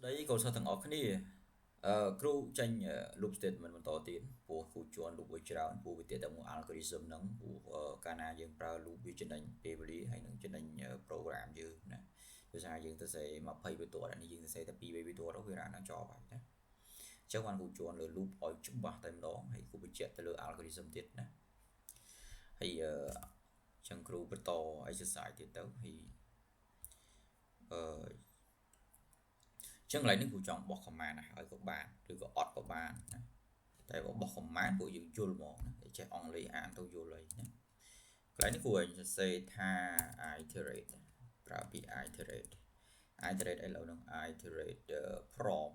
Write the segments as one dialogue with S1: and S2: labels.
S1: đấy câu sau thằng ốc này crew tranh loop statement mình to tiền của khu chuan loop với chào của việc tiết một algorithm nắng của cana dương pra loop với chân đánh pebble hay những chân đánh program như nè bây giờ dương ta sẽ mà pay với tuổi này dương ta sẽ tập pi với tuổi đó vì là nó cho vậy nhé trong anh khu chuan là loop ở chúng ba tại đó hay khu bị chết từ algorithm tiết nè hay chẳng crew bắt to exercise tiết tới thì chẳng lấy những khu chọn bọc command này ở các bạn rồi có odd của bạn tại có bọc command của dùng chul một để chạy only an tôi vô lấy nhé lấy những khu sẽ say tha iterate copy iterate ấy là nó iterate from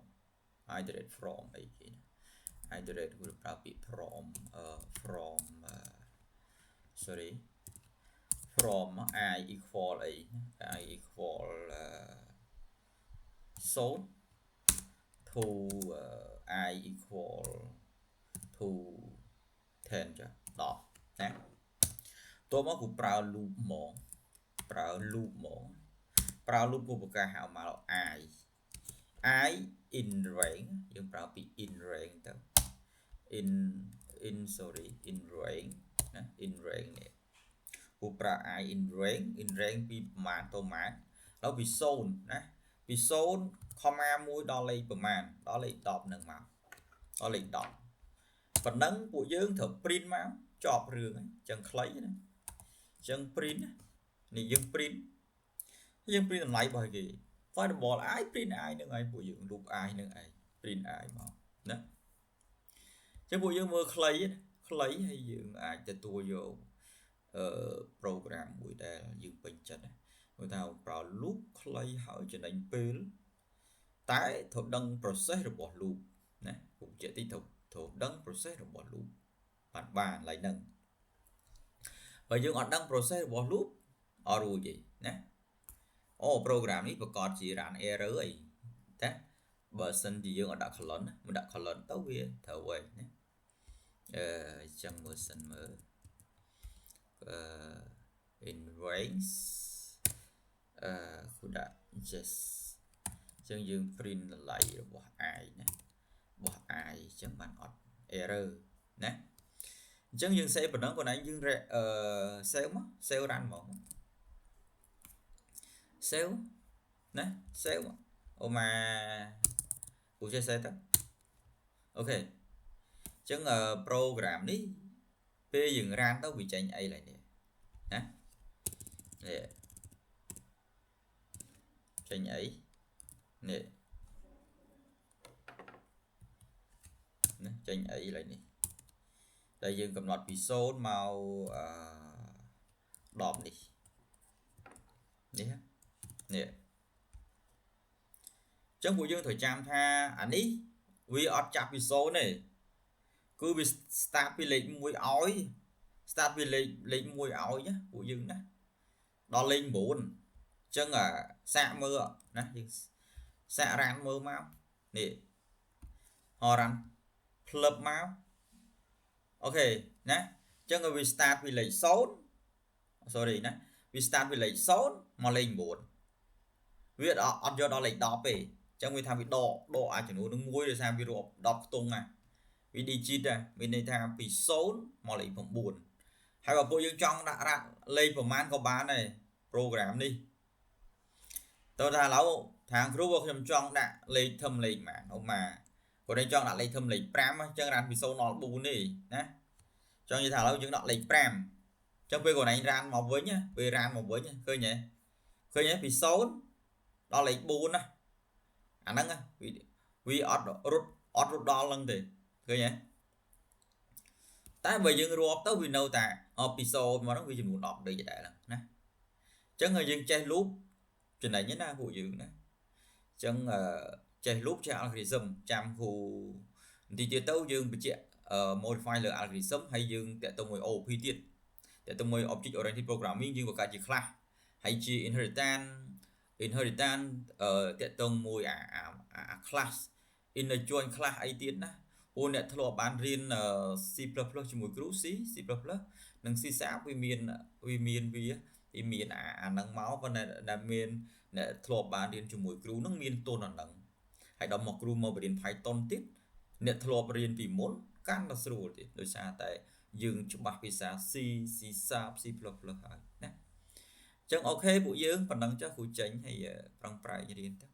S1: iterate from ấy gì iterate của copy from sorry from I equal ấy I equal số to I equal to 10 cho đó nè tôi mới cũngប្រើ loop ហ្មងប្រើ loop ហ្មងប្រើ loop của cả hào mà I in range យើងប្រើពី in range ទៅ in sorry in range ណា in range នេះគូប្រើ I in range ពីប្រមាណទៅប្រមាណដល់ពី0ណាពី0 comma 1ដល់លេខប្រមាណដល់លេខ10នឹងមកដល់លេខ10ប៉ុណ្ណឹងពួកយើងត្រូវ print មកចប់រឿងហ្នឹងចឹងខ្លីណាចឹង print នេះយើង print តម្លៃរបស់គេ variable I print I នឹងឯងពួកយើង loop I នឹងឯង print I មកណាចឹងពួកយើងមើលខ្លីហើយយើងអាចទទួលយកprogram មួយដែលយើងពេញចិត្តណាគេថាប្រើ loop ខ្លីហើយចំណេញពេលតែត្រូវដឹង process របស់ loop ណាខ្ញុំជាតិចត្រូវដឹង process របស់ loop បានឡើយហ្នឹងបើយើងអត់ដឹង process របស់ loop អត់រួចទេណាអូ program នេះប្រកាសជា run error អីតែបើសិនជាយើងអត់ដាក់ colon មិនដាក់ colon ទៅវាត្រូវវិញណាចឹងមើលសិនមើលin range គូដាក់ just ចឹងយើង print តម្លៃរបស់ I ណារបស់ I ចឹងបានអត់ error ណាអញ្ចឹងយើង save ប៉ុណ្ណឹងខ្លួនឯងយើង save មក save run ហ្មង save ណា save អូម៉ាគូចេះ save ទៅអូខេអញ្ចឹង program នេះពេលយើង run ទៅវាចេញអីឡើយនេះណានេះចេញអីនេះណាចេញអីឡើយនេះដែលយើងកំណត់ពី0មក10នេះនេះចឹងពួកយើងត្រូវចាំថាអានេះវាអត់ចាប់ពី0ទេគឺវា start ពីលេខ1ឲ្យ start ពីលេខ1ឲ្យណាពួកយើងណាដល់លេខ9ចឹងសាកមើលណាយើងសាក run មើលមកនេះrun ផ្លឹបមកអូខេណាចឹងវា start ពីលេខ0 sorry ណាវា start ពីលេខ0មកលេខ9វាអត់យកដល់លេខ10ទេចឹងវាថាវាដកអាចំនួននឹង1ដោយសារវារាប់10ខ្ទង់ណាវា digit ដែរមានន័យថាពី0មកលេខ9ហើយបើពួកយើងចង់ដាក់លេខប្រមាណក៏បានដែរ program នេះតើថាឥឡូវខាងគ្រូខ្ញុំចង់ដាក់លេខធំលេខម៉ានអូម៉ាគាត់ចង់ដាក់លេខធំលេខ5អញ្ចឹង run ពី0ដល់4នេះណាចង់និយាយថាឥឡូវយើងដាក់លេខ5អញ្ចឹងពេលគាត់ឯង run មកវិញពេល run មកវិញឃើញទេពី0ដល់លេខ4ណាអាហ្នឹងវាអត់រត់ដល់ហ្នឹងទេឃើញទេតែបើយើងរាប់ទៅវានៅតែពី0មកហ្នឹងវាចំនួន10ដូចដែរហ្នឹងណាអញ្ចឹងយើងចេះ loop ចំណេញណាពួកយើងណាអញ្ចឹងចេះ loop ចេះ algorithm ចាំគូបន្តិចទៀតទៅយើងបញ្ជាក់ modify លើ algorithm ហើយយើងតាក់ទងមួយ OOP ទៀតតាក់ទងមួយ object oriented programming យើងបង្កើតជា class ហើយជា inheritance តាក់ទងមួយអា class inner join class អីទៀតណាពួកអ្នកធ្លាប់បានរៀន C++ ជាមួយគ្រូ C++ និង C# វាមានអាហ្នឹងមកប៉ុន្តែដែលមានអ្នកធ្លាប់បានរៀនជាមួយគ្រូហ្នឹងមានទុនអាហ្នឹង ហើយដល់មកគ្រូមកបរៀន Python ទៀតអ្នកធ្លាប់រៀនពីមុនកាន់តែស្រួលទៀតដោយសារតែយើងច្បាស់ភាសា C C Sharp C++ ហើយណាអញ្ចឹងអូខេពួកយើងប៉ុណ្ណឹងចុះគ្រូចេញហើយប្រឹងប្រែងរៀនទៅ